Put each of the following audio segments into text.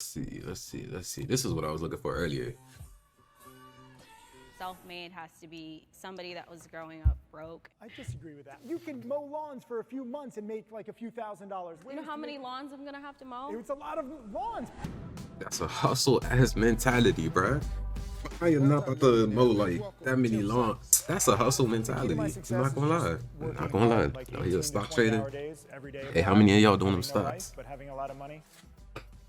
Let's see. This is what I was looking for earlier. Self-made has to be somebody that was growing up broke. I disagree with that. You can mow lawns for a few months and make like a few $1,000s. You know how many lawns I'm gonna have to mow? It's a lot of lawns. That's a hustle ass mentality, bruh. I am not about to mow like that many lawns. That's a hustle mentality. I'm not gonna lie. I'm not gonna lie. You know, he's a stock trader. Hey, how many of y'all doing them stocks? But having a lot of money.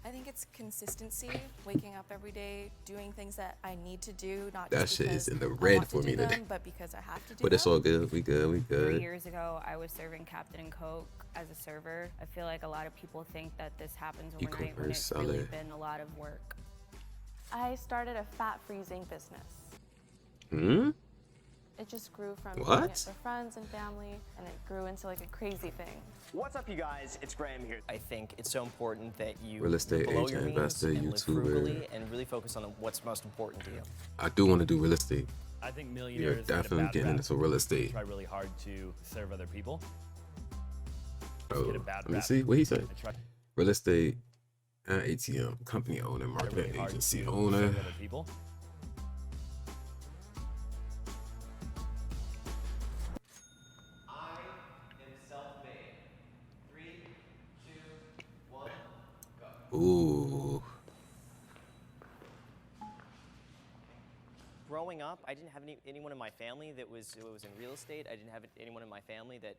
I think it's consistency, waking up every day, doing things that I need to do, not That just shit because is in the I red want for to me do them, today. but because I have to do But it's them. all good. We good. 3 years ago, I was serving Captain and Coke as a server. I feel like a lot of people think that this happens overnight when it's really seller. been a lot of work. I started a fat freezing business. Hmm? It just grew from doing What? it for friends and family, and it grew into like a crazy thing. What's up, you guys? It's Graham here. I think it's so important that you Real estate live below agent, your means investor, and live YouTuber. frugally and really focus on what's most important to you. I do want to do real estate. I think We are millionaires definitely getting into real estate. try really hard to serve other people. Oh, Get a bad let me rap. see what he said. They try Real estate, ATM, company owner, marketing really hard agency to owner. serve other people. I am self-made. 3, 2, 1, go. Ooh. Growing up, I didn't have anyone in my family that was in real estate. I didn't have anyone in my family that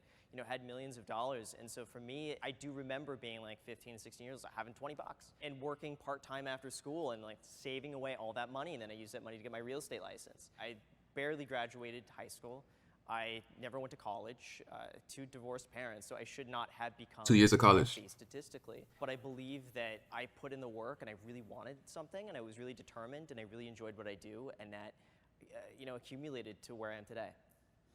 had millions of dollars. And so for me, I do remember being like 15, 16 years, having 20 bucks and working part-time after school and like saving away all that money. And then I used that money to get my real estate license. I barely graduated high school. I never went to college, 2 divorced parents, so I should not have become 2 years of college. wealthy statistically. But I believe that I put in the work and I really wanted something and I was really determined and I really enjoyed what I do, and that accumulated to where I am today.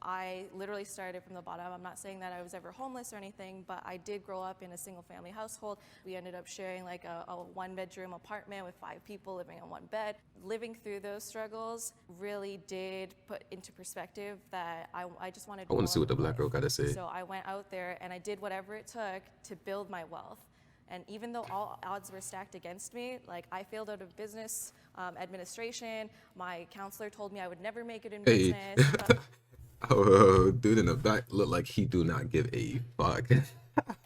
I literally started from the bottom. I'm not saying that I was ever homeless or anything, but I did grow up in a single family household. We ended up sharing like a 1-bedroom apartment with 5 people living on 1 bed. Living through those struggles really did put into perspective that I just wanted I want more to see what the of black girl life. got to say. So I went out there and I did whatever it took to build my wealth. And even though all odds were stacked against me, like I failed out of business administration, my counselor told me I would never make it in Hey. business. But Oh, dude in the back look like he do not give a fuck.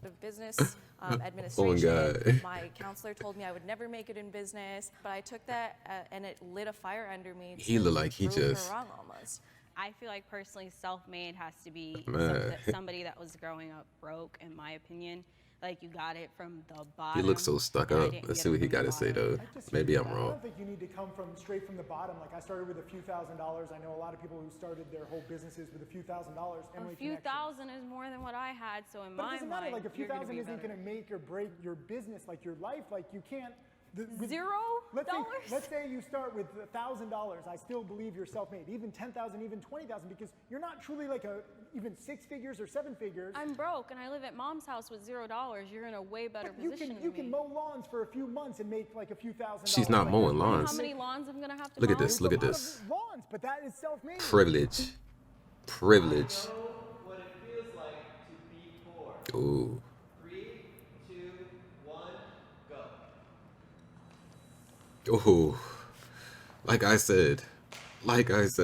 of business administration. God. My counselor told me I would never make it in business, but I took that and it lit a fire under me. He looked like he prove her just- wrong almost. I feel like personally self-made has to be Man. somebody that was growing up broke, in my opinion. Like you got it from the bottom. He looks so stuck and I up. didn't Let's get see it what he from the got to say bottom. though. I disagree Maybe with I'm that. I wrong. don't think you need to come from straight from the bottom. Like I started with a few $1,000s. I know a lot of people who started their whole businesses with a few $1,000s. A few thousand is more than what I had, so in But it my doesn't matter. mind, Like a few you're gonna thousand be isn't better. going to make or break your business, like your life. Like you can't. $0? Let's say you start with $1,000. I still believe you're self-made. Even 10,000, even 20,000, because you're not truly like even 6 figures or 7 figures. I'm broke and I live at mom's house with $0. You're in a way better You position can you than can me. mow lawns for a few months and make like a few $1,000s. She's not Like, mowing that's- lawns. How many lawns I'm gonna have to Look at mow? this. Look at There's a this. lot of lawns, but that is self-made. Privilege. Privilege. Know what it feels like to be poor. Ooh. 3, 2, 1, go. Ooh. Like I said. There's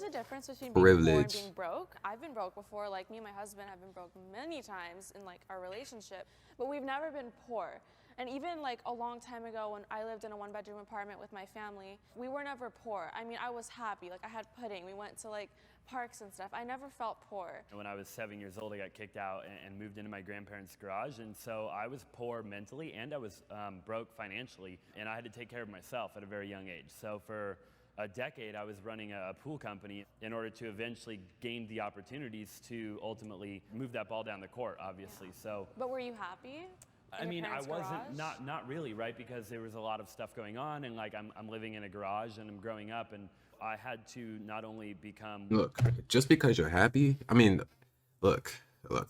a difference between being poor and Privilege. being broke. I've been broke before. Like me and my husband have been broke many times in like our relationship, but we've never been poor. And even like a long time ago when I lived in a 1-bedroom apartment with my family, we were never poor. I mean, I was happy. Like I had pudding. We went to like parks and stuff. I never felt poor. When I was 7 years old, I got kicked out and moved into my grandparents' garage. And so I was poor mentally and I was broke financially. And I had to take care of myself at a very young age. So for a decade, I was running a pool company in order to eventually gain the opportunities to ultimately move that ball down the court, obviously. So, But were you happy? I in your mean, I parents' wasn't, garage? not really, right? Because there was a lot of stuff going on and like I'm living in a garage and I'm growing up and I had to not only become Look, just because you're happy, I mean, look. I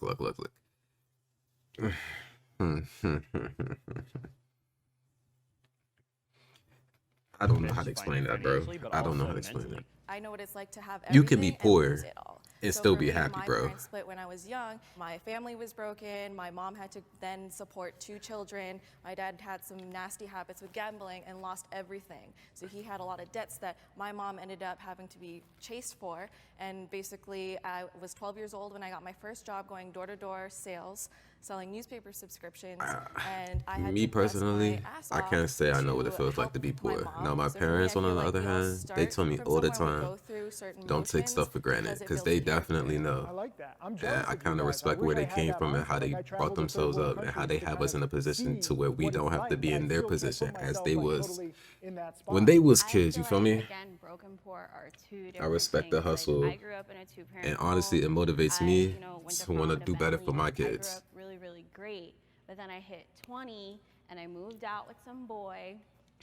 don't know how to explain that, bro. financially, but I don't know also how to explain mentally. that. I know what it's like to have You can everything be and poor. lose it all. And So still for be me, happy, my bro. parents split when I was young. My family was broken. My mom had to then support 2 children. My dad had some nasty habits with gambling and lost everything. So he had a lot of debts that my mom ended up having to be chased for. And basically, I was 12 years old when I got my first job going door-to-door sales, selling newspaper subscriptions, and I had Me to bust personally, my ass I off can't say I know what it to feels like help to be my poor. mom. Now, my So for me, parents, I on feel the like other we all hand, they start tell me from all the somewhere, we time, go through certain don't take motions stuff for granted, because it because builds they character. definitely know. I like that. I'm And jealous I of you kind of guys. I respect wish where I they had came that from and how mindset. they Like, I brought traveled to third themselves world up and how countries they to have kind us in a of position see to where we what don't it's have to like, be but I in their still can't position put as myself, they like, was totally in that when spot. they was I kids. You feel feel like, me? again, broke and poor are two I different respect the things. Like, hustle, I grew up in a two-parent and home. honestly, it motivates I, me went to to want to prom with a do better for family. my I grew kids. up really, really great. But then I hit 20 and I moved out with some boy,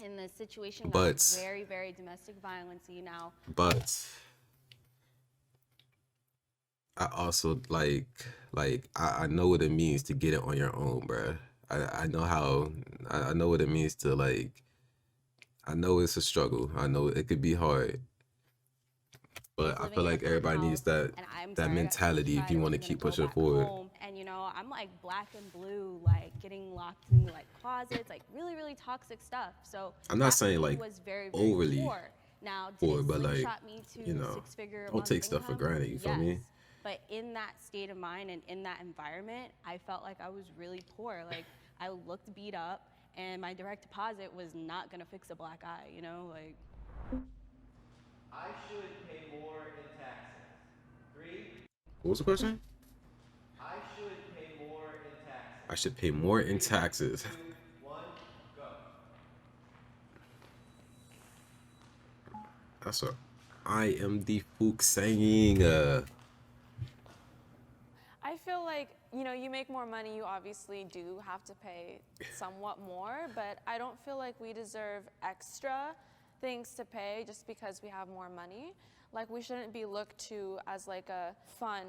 and the situation got But, very, very domestic violence-y now. but I also I know what it means to get it on your own, bruh. I know how I know what it means to I know it's a struggle. I know it could be hard, but I Living feel in a like everybody needs penthouse, and I'm that sorry, I got stage mentality if fright. you I want to wasn't gonna keep go pushing back forward. home. And I'm like black and blue, like getting locked into like closets, like really, really toxic stuff. So I'm not that saying for me like was very, very overly poor. Now, did poor, it but like, slingshot me to you know, six-figure a don't month take stuff for income? granted. You feel me? Yes. But in that state of mind and in that environment, I felt like I was really poor. Like I looked beat up, and my direct deposit was not gonna fix a black eye. Like. I should pay more in taxes. 3, What was the question? I should pay more in taxes. I should pay more in taxes. 2, 1, go. That's what I am the Fook saying. I feel like, you make more money, you obviously do have to pay somewhat more, but I don't feel like we deserve extra things to pay just because we have more money. Like, we shouldn't be looked to as like a fund,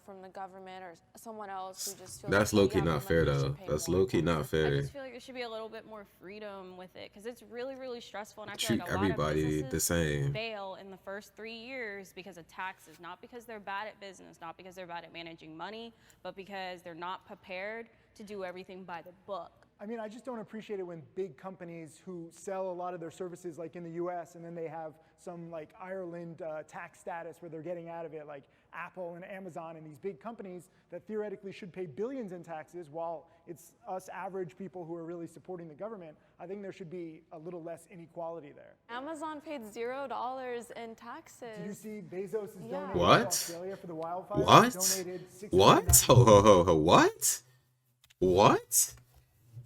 from the government or someone else who just feels That's like low we key have more not fair money, we should though. pay That's more low key not taxes. I fair. just feel like there should be a little bit more freedom with it because it's really, really stressful. And I feel Treat like a lot of everybody the businesses same. fail in the first 3 years because of taxes, not because they're bad at business, not because they're bad at managing money, but because they're not prepared to do everything by the book. I mean, I just don't appreciate it when big companies who sell a lot of their services, like in the US, and then they have some like Ireland tax status where they're getting out of it, like Apple and Amazon and these big companies that theoretically should pay billions in taxes while it's us average people who are really supporting the government. I think there should be a little less inequality there. Amazon paid $0 in taxes. Did you see Bezos is Yeah. donating What? to Australia for the wildfires? What? Donated What? $690 Ho ho ho ho! What? What?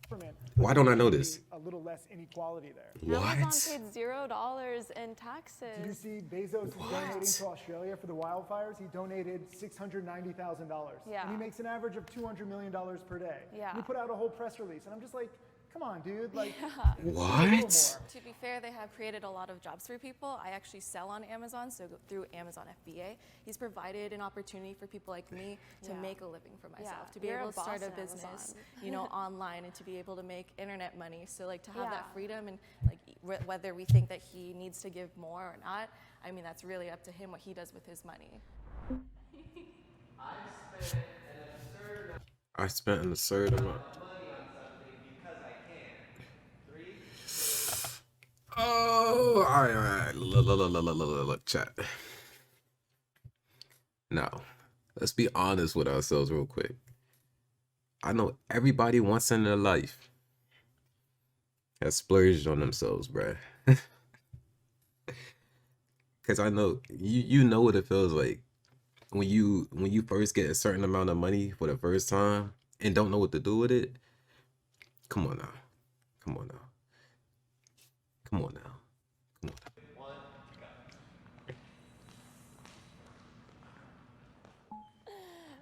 government. Why don't I know There this? should be a little less inequality there. Amazon What? paid $0 in taxes. Did you see Bezos is donating to Australia for the wildfires? He donated $690,000. Yeah. And he makes an average of $200 million per day. Yeah. And he put out a whole press release. And I'm just like, come on, dude. Like, What? To be fair, they have created a lot of jobs for people. I actually sell on Amazon, so through Amazon FBA, he's provided an opportunity for people like me to Yeah. make a living for myself, Yeah, to be you're able a to start boss a at business, Amazon. online, and to be able to make internet money. So like to have Yeah. that freedom, and like whether we think that he needs to give more or not, I mean that's really up to him what he does with his money. I spent an absurd amount. Money on something because I can. 3, Oh, all right. Look, chat. Now, let's be honest with ourselves real quick. I know everybody once in their life has splurged on themselves, bruh. Cause I know you know what it feels like when you first get a certain amount of money for the first time and don't know what to do with it. Come on now. Come on now. Come on now. Come on now.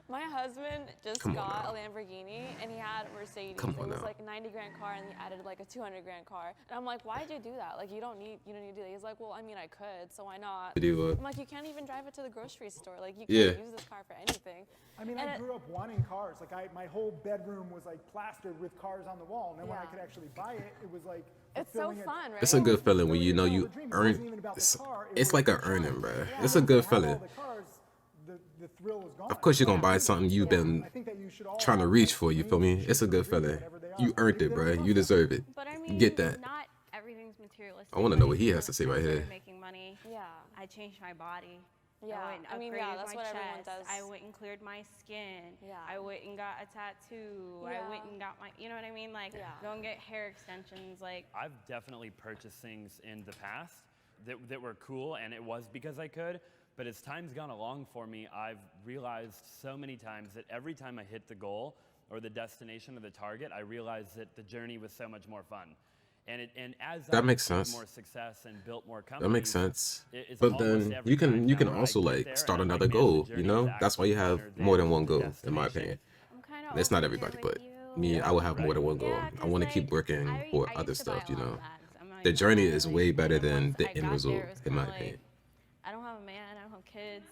My husband just Come on got now. a Lamborghini and he had a Mercedes. Come It on was now. like a 90 grand car and he added like a 200 grand car. And I'm like, why'd you do that? Like you don't need to do that. He's like, well, I mean, I could, so why not? Do I'm like, you can't even drive it to the grocery store. Like you Yeah. can't use this car for anything. I mean, And I it- grew up wanting cars. Like, my whole bedroom was like plastered with cars on the wall. And then when I Yeah. could actually buy it, it was like It's so fulfilling fun, right? It's a good feeling when you know you It wasn't even earn. about the It's, car, it it's was like the an earning, challenge. bruh. Yeah. It's a good To have all feeling. the cars, the thrill is gone. Of course you're gonna buy something you've been I think that you should all trying to have, reach like, for, you feel me? dreams, It's a good dreams, feeling. whatever they are. You earned Maybe it, they bro. don't love You that. deserve it. But I mean, Get that. not everything's materialistic. I wanna know Like, what he when has to say I right started here. making money, Yeah. I changed my body. Yeah, I went and I mean, upgraded yeah, that's my what everyone chest. does. I went and cleared my skin. Yeah. I went and got a tattoo. Yeah. I went and got my, you know what I mean? Like, Yeah. go and get hair extensions. Like, I've definitely purchased things in the past that were cool, and it was because I could. But as time's gone along for me, I've realized so many times that every time I hit the goal or the destination or the target, I realized that the journey was so much more fun. And as That I've makes had sense. more success and built more companies, That makes sense. it's But almost then every you time can you now can where I also get like there start and I'm another like, man, the goal, journey you is know? That's why you actually have better more than than one the goal, in my destination. opinion. I'm kind of It's not everybody, but me, I would have more than one goal. Yeah, I 'cause, want to like, keep working for I other used to buy stuff, a you lot of know? bags. I'm not The even journey gonna lie, is like, way and better then than once the I end got result, there, it was in my kinda like, opinion. I don't have a man, I don't have kids.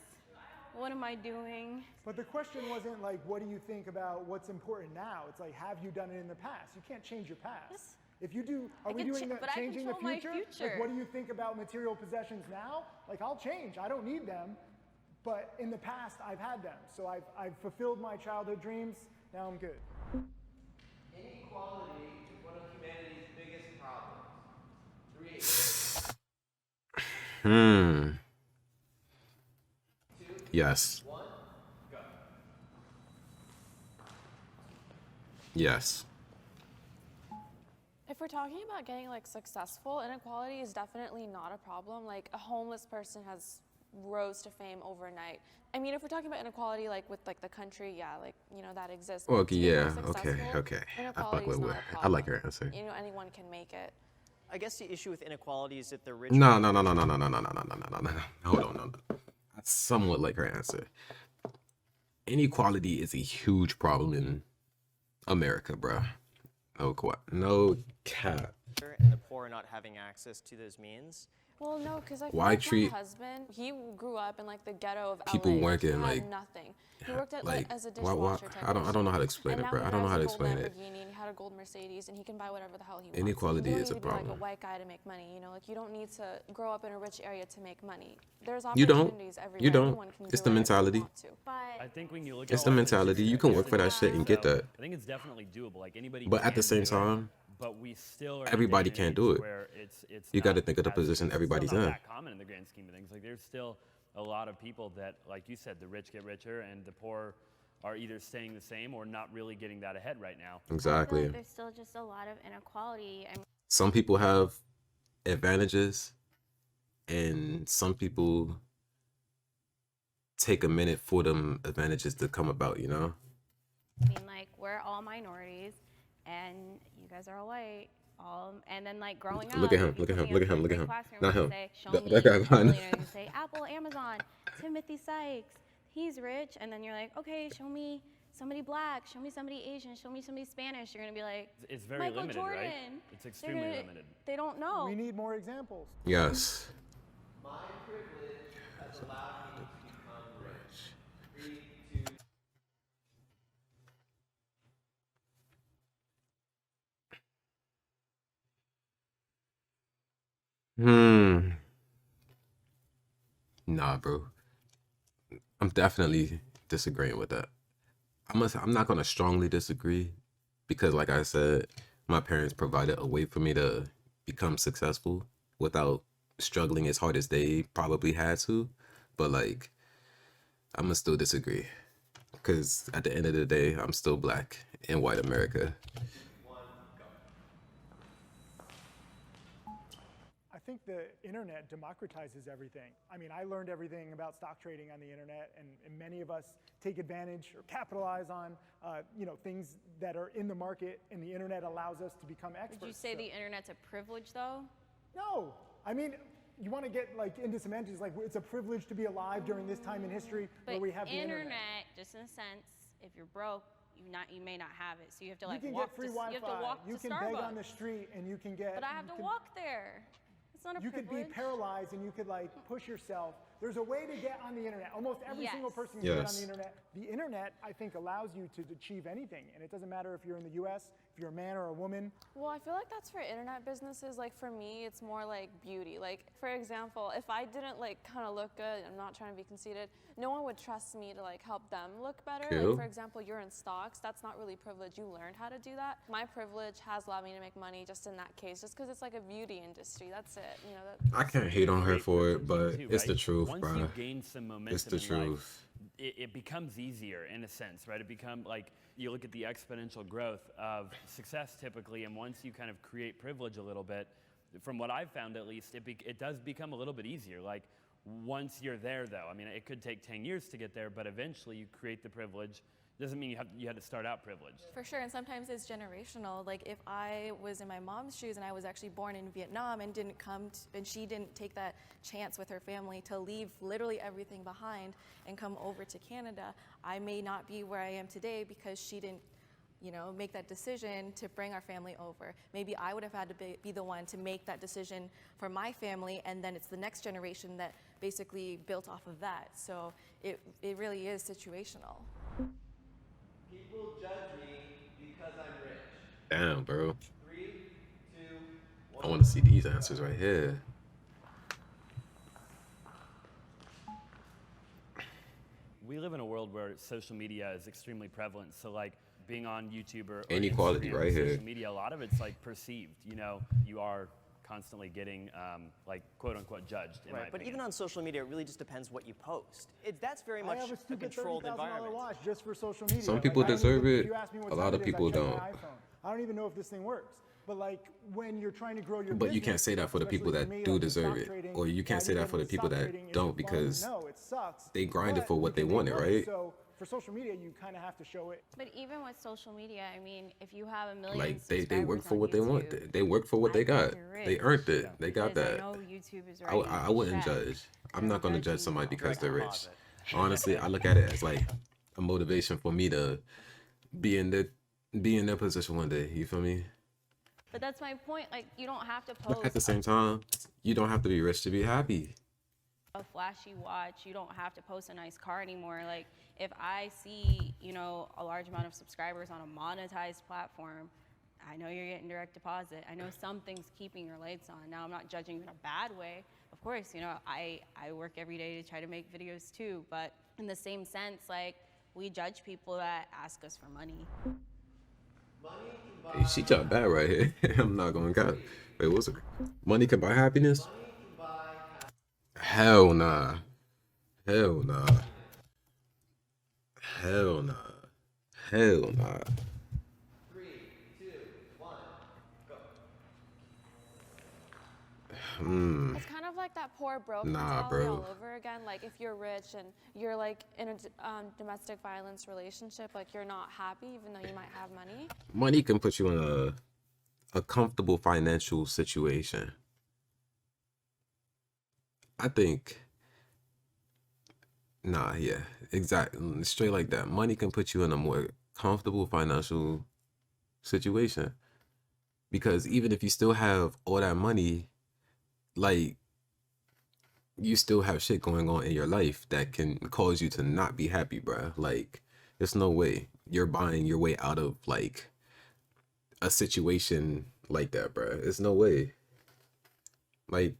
What am I doing? But the question wasn't like, what do you think about what's important now? It's like, have you done it in the past? You can't change your past. If you do, are we can doing cha- that, but I changing the control my future? future. Like, what do you think about material possessions now? Like, I'll change. I don't need them. But in the past, I've had them. So I've fulfilled my childhood dreams. Now I'm good. Inequality is one of humanity's biggest problems. 3, Yes. 1, go. Yes. If we're talking about getting like successful, inequality is definitely not a problem. Like a homeless person has rose to fame overnight. I mean, if we're talking about inequality, like with like the country, yeah, like that exists. Well, But okay, to be more yeah, okay, successful, okay. I Inequality fuck is with not it. a I problem. like your answer. Anyone can make it. I guess the issue with inequality is that the rich. No, no, no, no, no, no, no, no, no, no, no, no, no, no. Hold on, no. I somewhat like her answer. Inequality is a huge problem in America, bro. No cap. And the poor not having access to those means. Well, no, because I feel Why like treat my husband, he grew up in like the ghetto of people LA. working, He had like, nothing. He worked at like, as a why- dishwasher I don't know how to explain and it, now bro. he I don't know drives how to a gold explain it. Lamborghini, and he had a gold Mercedes, and he can buy whatever the hell he wants. Inequality you don't is need a to be like problem. a white guy to make money. Like you don't need to grow up in a rich area to make money. There's You don't. opportunities everywhere. You don't. Anyone can It's do the it if they mentality. want to. I But think when you look It's at the all mentality. You can work for that shit and get that. I think it's definitely doable. Like anybody. But at the can same do it, time, but we still are in a everybody day and can't do age it. where it's You gotta not think of the as- position it's everybody's still not in. that common in the grand scheme of things. Like there's still a lot of people that, like you said, the rich get richer and the poor are either staying the same or not really getting that ahead right now. I feel Exactly. like there's still just a lot of inequality. I mean, Some people have advantages, and some people take a minute for them advantages to come about, you know? like we're all minorities, and you guys are all white. And then like growing up, Look at him, if you look at put him, me look in at him, a look at big him. classroom Not and him. say, show That me guy behind him. millionaires. You say Apple, Amazon, Timothy Sykes, he's rich, and then you're like, okay, show me somebody black, show me somebody Asian, show me somebody Spanish. You're gonna be like, It's very Michael limited, Jordan. right? It's They're extremely gonna- limited. They don't know. We need more examples. Yes. My privilege has allowed me to become rich. 3, 2, Nah, bro. I'm definitely disagreeing with that. I'm not gonna strongly disagree because, like I said, my parents provided a way for me to become successful without struggling as hard as they probably had to. But like, I'm gonna still disagree because at the end of the day, I'm still black in white America. 1, go. I think the internet democratizes everything. I mean, I learned everything about stock trading on the internet, and many of us take advantage or capitalize on, things that are in the market, and the internet allows us to become experts. Would you say So- the internet's a privilege though? No, I mean, you want to get like into semantics, like it's a privilege to be alive during this time in history where we have the internet. Just in a sense, if you're broke, you may not have it, so you have to You like can walk get free to, Wi-Fi. you have to walk You to can Starbucks. beg on the street, and you can get. But I have to walk there. It's not a You could privilege. be paralyzed, and you could like push yourself There's a way to get on the internet. Almost every single Yes. person can get on Yes. the internet. The internet, I think, allows you to achieve anything. And it doesn't matter if you're in the US, if you're a man or a woman. Well, I feel like that's for internet businesses. Like for me, it's more like beauty. Like for example, if I didn't like kind of look good, I'm not trying to be conceited, no one would trust me to like help them look better. Cool. Like for example, you're in stocks. That's not really privilege. You learned how to do that. My privilege has allowed me to make money just in that case, just because it's like a beauty industry. That's it. You know. I can't hate on her for it, but Too, it's the right? truth, Once bro. you gain some momentum It's the in life, truth. it becomes easier in a sense, right? It become like you look at the exponential growth of success typically, and once you kind of create privilege a little bit, from what I've found at least, it does become a little bit easier. Like once you're there, though, I mean, it could take 10 years to get there, but eventually you create the privilege. Doesn't mean you had to start out privileged. For sure, and sometimes it's generational. Like if I was in my mom's shoes and I was actually born in Vietnam and and she didn't take that chance with her family to leave literally everything behind and come over to Canada, I may not be where I am today because she didn't, make that decision to bring our family over. Maybe I would have had to be the one to make that decision for my family, and then it's the next generation that basically built off of that. So it really is situational. People judge me because I'm rich. Damn, bro. 3, 2, 1. I want to see these answers right here. We live in a world where social media is extremely prevalent. So like being on YouTube or Inequality Instagram, right here. social media, a lot of it's like perceived. You are constantly getting like quote unquote judged. In my Right, but opinion. even on social media, it really just depends what you post. That's very I much have a a stupid controlled $30,000 environment. watch just for social media. Some people I don't deserve even- it. if you ask me what A lot time of it is, people I check don't. my iPhone. I don't even know if this thing works. But like when you're trying to grow your But you business, can't say that for the people especially that for me, do like in deserve stock it. trading, Or you can't the say that idea for the in people stock that trading is don't fun. because No, it sucks, they grinded but for what you can they wanted, make money. right? So for social media, you kind of have to show it. But even with social media, I mean, if you have a million like they work subscribers for on what they want. YouTube, They work for what I they think got. you're They rich, earned it. They got because that. I know YouTube is I writing wouldn't checks. judge. I'm They're not going to judging judge somebody you. because they're rich. Pause it. Honestly, I look at it as like a motivation for me to be in their position one day. You feel me? But that's my point. Like, you don't have to But at the post same time, you don't have to be rich to be happy. a flashy watch. You don't have to post a nice car anymore. Like, if I see, a large amount of subscribers on a monetized platform, I know you're getting direct deposit. I know something's keeping your lights on. Now, I'm not judging you in a bad way. Of course, I work every day to try to make videos too. But in the same sense, like, we judge people that ask us for money. Money can buy. Hey, she talk bad right here. I'm not going to cut. Wait, what's it? Money can buy happiness? Money can buy. Hell nah. Hell nah. Hell nah. Hell nah. 3, 2, 1, go. It's kind of like that poor broke Nah, mentality bro. all over again. Like if you're rich and you're like in a domestic violence relationship, like you're not happy even though you might have money. Money can put you in a comfortable financial situation. I think. Nah, yeah, exactly. Straight like that. Money can put you in a more comfortable financial situation. Because even if you still have all that money, like, you still have shit going on in your life that can cause you to not be happy, bruh. Like, there's no way you're buying your way out of, like, a situation like that, bruh. There's no way. Like,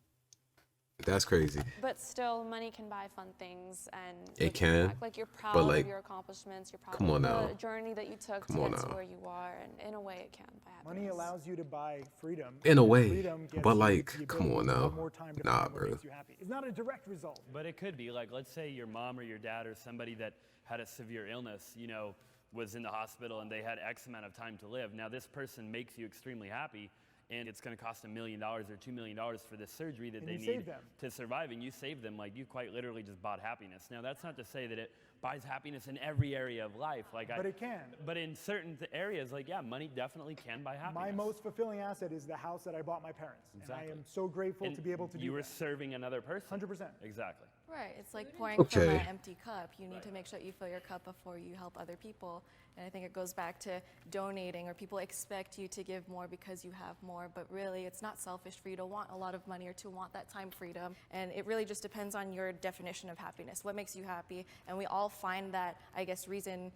that's crazy. But still, money can buy fun things, and It can, Like you're proud but, like, of your accomplishments. You're proud come on of now. the journey that you took Come to on get to now. where you are, and in a way, it can buy happiness. Money allows you to buy freedom. In a and way, freedom gets but, you like, the come ability on to have now. more time to Nah, find what bro. makes you happy. It's not a direct result. But it could be like, let's say your mom or your dad or somebody that had a severe illness, was in the hospital and they had X amount of time to live. Now this person makes you extremely happy, and it's going to cost $1 million or $2 million for this surgery that And they you need save them. to survive, and you save them. Like, you quite literally just bought happiness. Now that's not to say that it buys happiness in every area of life. But it can. But in certain areas, like, yeah, money definitely can buy happiness. My most fulfilling asset is the house that I bought my parents. Exactly. And I am so grateful And to be able to do you were that. serving another person. 100%. Exactly. Right, it's like pouring from Okay. an empty cup. You need to make sure that you fill your cup before you help other people. And I think it goes back to donating, or people expect you to give more because you have more, but really it's not selfish for you to want a lot of money or to want that time freedom. And it really just depends on your definition of happiness, what makes you happy. And we all find that, I guess, reason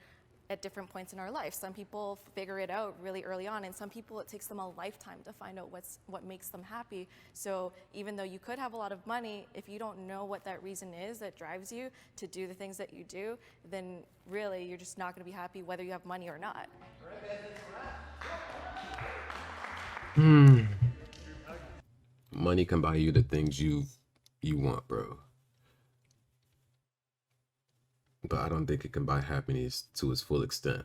at different points in our life. Some people figure it out really early on, and some people it takes them a lifetime to find out what makes them happy. So even though you could have a lot of money, if you don't know what that reason is that drives you to do the things that you do, then really you're just not going to be happy whether you have money or not. Money can buy you the things you want, bro. But I don't think it can buy happiness to its full extent.